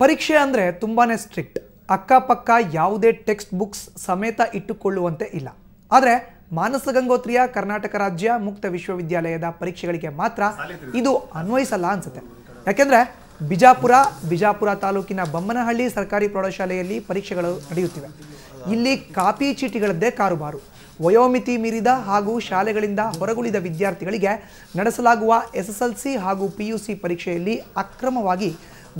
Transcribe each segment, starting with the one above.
ಪರೀಕ್ಷೆ ಅಂದರೆ ತುಂಬಾ ಸ್ಟ್ರಿಕ್ಟ್. ಅಕ್ಕಪಕ್ಕ ಯಾವುದೇ ಟೆಕ್ಸ್ಟ್ ಬುಕ್ಸ್ ಸಮೇತ ಇಟ್ಟುಕೊಳ್ಳುವಂತೆ ಇಲ್ಲ. ಆದರೆ ಮಾನಸ ಗಂಗೋತ್ರಿಯ ಕರ್ನಾಟಕ ರಾಜ್ಯ ಮುಕ್ತ ವಿಶ್ವವಿದ್ಯಾಲಯದ ಪರೀಕ್ಷೆಗಳಿಗೆ ಮಾತ್ರ ಇದು ಅನ್ವಯಿಸಲ್ಲ ಅನ್ಸುತ್ತೆ. ಯಾಕೆಂದರೆ ಬಿಜಾಪುರ ತಾಲೂಕಿನ ಬೊಮ್ಮನಹಳ್ಳಿ ಸರ್ಕಾರಿ ಪ್ರೌಢಶಾಲೆಯಲ್ಲಿ ಪರೀಕ್ಷೆಗಳು ನಡೆಯುತ್ತಿವೆ. ಇಲ್ಲಿ ಕಾಪಿ ಚೀಟಿಗಳದ್ದೇ ಕಾರುಬಾರು. ವಯೋಮಿತಿ ಮೀರಿದ ಹಾಗೂ ಶಾಲೆಗಳಿಂದ ಹೊರಗುಳಿದ ವಿದ್ಯಾರ್ಥಿಗಳಿಗೆ ನಡೆಸಲಾಗುವ SSLC ಹಾಗೂ PUC ಪರೀಕ್ಷೆಯಲ್ಲಿ ಅಕ್ರಮವಾಗಿ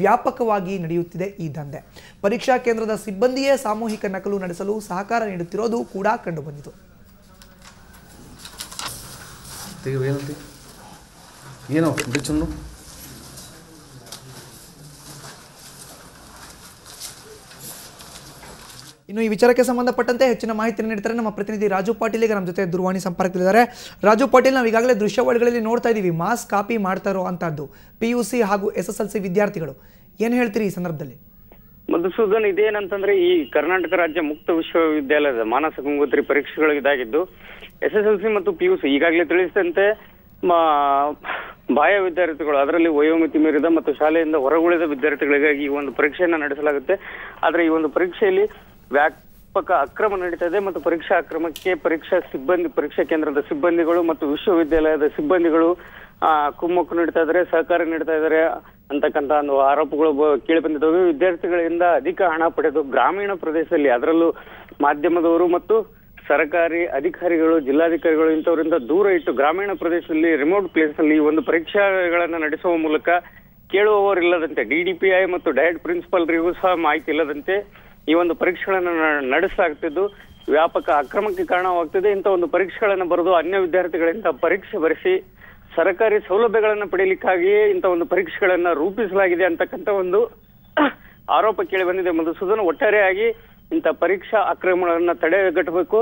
ವ್ಯಾಪಕವಾಗಿ ನಡೆಯುತ್ತಿದೆ ಈ ದಂಧೆ. ಪರೀಕ್ಷಾ ಕೇಂದ್ರದ ಸಿಬ್ಬಂದಿಯೇ ಸಾಮೂಹಿಕ ನಕಲು ನಡೆಸಲು ಸಹಕಾರ ನೀಡುತ್ತಿರೋದು ಕೂಡ ಕಂಡುಬಂದಿತು. ಇನ್ನು ಈ ವಿಚಾರಕ್ಕೆ ಸಂಬಂಧಪಟ್ಟಂತೆ ಹೆಚ್ಚಿನ ಮಾಹಿತಿ ನೀಡ್ತಾರೆ ನಮ್ಮ ಪ್ರತಿನಿಧಿ ರಾಜು ಪಾಟೀಲ್. ಈಗ ನಮ್ಮ ಜೊತೆ ದೂರವಾಣಿ ಸಂಪರ್ಕದಲ್ಲಿದ್ದಾರೆ. ರಾಜು ಪಾಟೀಲ್, ನಾವು ಈಗಾಗಲೇ ದೃಶ್ಯಾವಳಿಗಳಲ್ಲಿ ನೋಡ್ತಾ ಇದ್ದೀವಿ ಮಾಸ್ ಕಾಪಿ ಮಾಡ್ತಾ ಇರುವಂತಹದ್ದು PUC ಹಾಗೂ SSLC ವಿದ್ಯಾರ್ಥಿಗಳು. ಏನು ಹೇಳ್ತೀರಿ ಈ ಸಂದರ್ಭದಲ್ಲಿ? ಮಧುಸೂದನ್, ಇದೇನಂತಂದ್ರೆ ಈ ಕರ್ನಾಟಕ ರಾಜ್ಯ ಮುಕ್ತ ವಿಶ್ವವಿದ್ಯಾಲಯದ ಮಾನಸ ಗಂಗೋತ್ರಿ ಪರೀಕ್ಷೆಗಳು ಇದಾಗಿದ್ದು SSLC ಮತ್ತು PUC ಈಗಾಗಲೇ ತಿಳಿಸಿದಂತೆ ಬಾಹ್ಯ ವಿದ್ಯಾರ್ಥಿಗಳು, ಅದರಲ್ಲಿ ವಯೋಮಿತಿ ಮೀರಿದ ಮತ್ತು ಶಾಲೆಯಿಂದ ಹೊರಗುಳಿದ ವಿದ್ಯಾರ್ಥಿಗಳಿಗಾಗಿ ಈ ಒಂದು ಪರೀಕ್ಷೆಯನ್ನ ನಡೆಸಲಾಗುತ್ತೆ. ಆದ್ರೆ ಈ ಒಂದು ಪರೀಕ್ಷೆಯಲ್ಲಿ ವ್ಯಾಪಕ ಅಕ್ರಮ ನಡೀತಾ ಇದೆ ಮತ್ತು ಪರೀಕ್ಷಾ ಅಕ್ರಮಕ್ಕೆ ಪರೀಕ್ಷಾ ಕೇಂದ್ರದ ಸಿಬ್ಬಂದಿಗಳು ಮತ್ತು ವಿಶ್ವವಿದ್ಯಾಲಯದ ಸಿಬ್ಬಂದಿಗಳು ಕುಮ್ಮಕ್ಕು ನೀಡ್ತಾ ಇದ್ದಾರೆ, ಸಹಕಾರ ನೀಡ್ತಾ ಇದ್ದಾರೆ ಅಂತಕ್ಕಂಥ ಒಂದು ಆರೋಪಗಳು ಕೇಳಿ ಬಂದಿದ್ದಾವೆ. ವಿದ್ಯಾರ್ಥಿಗಳಿಂದ ಅಧಿಕ ಹಣ ಪಡೆದು ಗ್ರಾಮೀಣ ಪ್ರದೇಶದಲ್ಲಿ, ಅದರಲ್ಲೂ ಮಾಧ್ಯಮದವರು ಮತ್ತು ಸರ್ಕಾರಿ ಅಧಿಕಾರಿಗಳು, ಜಿಲ್ಲಾಧಿಕಾರಿಗಳು ಇಂಥವರಿಂದ ದೂರ ಇಟ್ಟು ಗ್ರಾಮೀಣ ಪ್ರದೇಶದಲ್ಲಿ, ರಿಮೋಟ್ ಪ್ಲೇಸ್ ನಲ್ಲಿ ಈ ಒಂದು ಪರೀಕ್ಷೆಗಳನ್ನ ನಡೆಸುವ ಮೂಲಕ ಕೇಳುವವರಿಲ್ಲದಂತೆ, DDPI ಮತ್ತು ಡಯಟ್ ಪ್ರಿನ್ಸಿಪಲ್ರಿಗೂ ಸಹ ಮಾಹಿತಿ ಇಲ್ಲದಂತೆ ಈ ಒಂದು ಪರೀಕ್ಷೆಗಳನ್ನ ನಡೆಸಲಾಗ್ತಿದ್ದು ವ್ಯಾಪಕ ಅಕ್ರಮಕ್ಕೆ ಕಾರಣವಾಗ್ತಿದೆ. ಇಂಥ ಒಂದು ಪರೀಕ್ಷೆಗಳನ್ನ ಬರೆದು ಅನ್ಯ ವಿದ್ಯಾರ್ಥಿಗಳಿಂದ ಪರೀಕ್ಷೆ ಬರೆಸಿ ಸರ್ಕಾರಿ ಸೌಲಭ್ಯಗಳನ್ನ ಪಡೆಯಲಿಕ್ಕಾಗಿಯೇ ಇಂಥ ಒಂದು ಪರೀಕ್ಷೆಗಳನ್ನ ರೂಪಿಸಲಾಗಿದೆ ಅಂತಕ್ಕಂಥ ಒಂದು ಆರೋಪ ಕೇಳಿ ಬಂದಿದೆ. ಮಧುಸೂದನ್, ಒಟ್ಟಾರೆಯಾಗಿ ಇಂಥ ಪರೀಕ್ಷಾ ಅಕ್ರಮಗಳನ್ನ ತಡೆಗಟ್ಟಬೇಕು.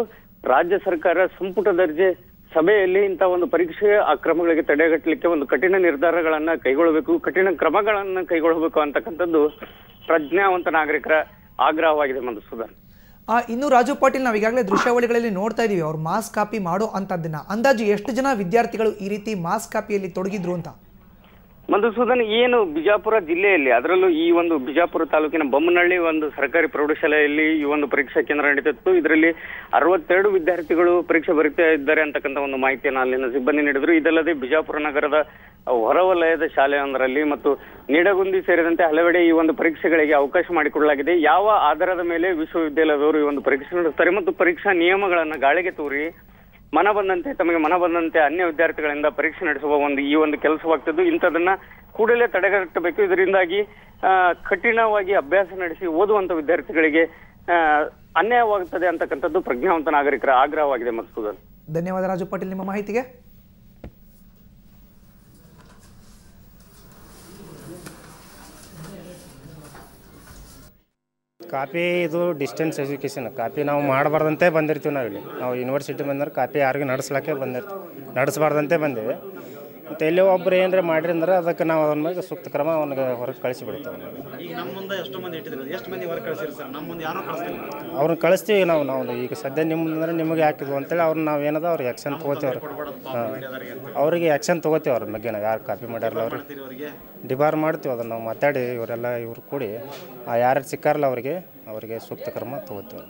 ರಾಜ್ಯ ಸರ್ಕಾರ ಸಂಪುಟ ದರ್ಜೆ ಸಭೆಯಲ್ಲಿ ಇಂಥ ಒಂದು ಪರೀಕ್ಷೆ ಅಕ್ರಮಗಳಿಗೆ ತಡೆಗಟ್ಟಲಿಕ್ಕೆ ಒಂದು ಕಠಿಣ ನಿರ್ಧಾರಗಳನ್ನ ಕೈಗೊಳ್ಳಬೇಕು, ಕಠಿಣ ಕ್ರಮಗಳನ್ನ ಕೈಗೊಳ್ಳಬೇಕು ಅಂತಕ್ಕಂಥದ್ದು ಪ್ರಜ್ಞಾವಂತ ನಾಗರಿಕರ ಆಗ್ರಹವಾಗಿದೆ. ಮಧುಸೂದನ್, ಇನ್ನು ರಾಜು ಪಾಟೀಲ್, ನಾವು ಈಗಾಗಲೇ ದೃಶ್ಯಾವಳಿಗಳಲ್ಲಿ ನೋಡ್ತಾ ಇದೀವಿ ಅವ್ರು ಮಾಸ್ ಕಾಪಿ ಮಾಡೋ ಅಂತದ್ದನ್ನ. ಅಂದಾಜು ಎಷ್ಟು ಜನ ವಿದ್ಯಾರ್ಥಿಗಳು ಈ ರೀತಿ ಮಾಸ್ ಕಾಪಿಯಲ್ಲಿ ತೊಡಗಿದ್ರು ಅಂತ? ಮಧುಸೂದನ್, ಏನು ಬಿಜಾಪುರ ಜಿಲ್ಲೆಯಲ್ಲಿ, ಅದರಲ್ಲೂ ಈ ಒಂದು ಬಿಜಾಪುರ ತಾಲೂಕಿನ ಬೊಮ್ಮನಹಳ್ಳಿ ಒಂದು ಸರ್ಕಾರಿ ಪ್ರೌಢಶಾಲೆಯಲ್ಲಿ ಈ ಒಂದು ಪರೀಕ್ಷಾ ಕೇಂದ್ರ ನಡೀತಿತ್ತು. ಇದರಲ್ಲಿ 62 ವಿದ್ಯಾರ್ಥಿಗಳು ಪರೀಕ್ಷೆ ಬರೀತಾ ಇದ್ದಾರೆ ಅಂತಕ್ಕಂಥ ಒಂದು ಮಾಹಿತಿಯನ್ನು ಅಲ್ಲಿನ ಸಿಬ್ಬಂದಿ ನೀಡಿದ್ರು. ಇದಲ್ಲದೆ ಬಿಜಾಪುರ ನಗರದ ಹೊರವಲಯದ ಶಾಲೆಯೊಂದರಲ್ಲಿ ಮತ್ತು ನೀಡಗುಂದಿ ಸೇರಿದಂತೆ ಹಲವೆಡೆ ಈ ಒಂದು ಪರೀಕ್ಷೆಗಳಿಗೆ ಅವಕಾಶ ಮಾಡಿಕೊಡಲಾಗಿದೆ. ಯಾವ ಆಧಾರದ ಮೇಲೆ ವಿಶ್ವವಿದ್ಯಾಲಯದವರು ಈ ಒಂದು ಪರೀಕ್ಷೆ ನಡೆಸ್ತಾರೆ ಮತ್ತು ಪರೀಕ್ಷಾ ನಿಯಮಗಳನ್ನ ಗಾಳಿಗೆ ತೂರಿ ತಮಗೆ ಮನ ಬಂದಂತೆ ಅನ್ಯ ವಿದ್ಯಾರ್ಥಿಗಳಿಂದ ಪರೀಕ್ಷೆ ನಡೆಸುವ ಈ ಒಂದು ಕೆಲಸವಾಗ್ತಿದ್ದು, ಇಂಥದನ್ನ ಕೂಡಲೇ ತಡೆಗಟ್ಟಬೇಕು. ಇದರಿಂದಾಗಿ ಕಠಿಣವಾಗಿ ಅಭ್ಯಾಸ ನಡೆಸಿ ಓದುವಂತ ವಿದ್ಯಾರ್ಥಿಗಳಿಗೆ ಅನ್ಯಾಯವಾಗುತ್ತದೆ ಅಂತಕ್ಕಂಥದ್ದು ಪ್ರಜ್ಞಾವಂತ ನಾಗರಿಕರ ಆಗ್ರಹವಾಗಿದೆ. ಮಧುಸೂದನ್, ಧನ್ಯವಾದ ರಾಜು ಪಾಟೀಲ್ ನಿಮ್ಮ ಮಾಹಿತಿಗೆ. ಕಾಪಿ ಇದು ಡಿಸ್ಟೆನ್ಸ್ ಎಜುಕೇಷನ್. ಕಾಪಿ ನಾವು ಮಾಡಬಾರ್ದಂತೆ ಬಂದಿರ್ತೀವಿ. ನಾವು ಯೂನಿವರ್ಸಿಟಿ ಬಂದ್ರೆ ಕಾಪಿ ಯಾರಿಗೂ ನಡೆಸ್ಲಿಕ್ಕೆ ನಡೆಸಬಾರ್ದಂತೆ ಬಂದೇವೆ. ಮತ್ತು ಎಲ್ಲಿ ಒಬ್ಬರು ಏನರ ಮಾಡಿರಿ ಅಂದ್ರೆ ಅದಕ್ಕೆ ನಾವು ಅದನ್ನ ಮೇಲೆ ಸೂಕ್ತ ಕ್ರಮ ಅವನಿಗೆ ಹೊರಗೆ ಕಳಿಸಿಬಿಡ್ತೇವೆ. ಅವ್ರನ್ನ ಕಳಿಸ್ತೀವಿ ನಾವು. ಈಗ ಸದ್ಯ ನಿಮ್ಮಂದ್ರೆ ನಿಮಗೆ ಹಾಕಿದ್ವು ಅಂತೇಳಿ ಅವ್ರನ್ನ ನಾವು ಏನದ ಅವ್ರಿಗೆ ಆ್ಯಕ್ಷನ್ ತೊಗೋತೀವಿ. ಅವ್ರಿಗೆ ಆ್ಯಕ್ಷನ್ ತೊಗೋತೀವಿ. ಅವ್ರ ಬಗ್ಗೆ ನಾವು ಯಾರು ಕಾಪಿ ಮಾಡ್ಯಾರಲ್ಲ ಅವ್ರಿಗೆ ಡಿಬಾರ್ ಮಾಡ್ತೀವಿ. ಅದನ್ನು ನಾವು ಮಾತಾಡಿ ಇವರು ಕೂಡಿ ಯಾರು ಸಿಕ್ಕಾರಲ್ಲ ಅವರಿಗೆ ಸೂಕ್ತ ಕ್ರಮ ತೊಗೋತೀವಿ.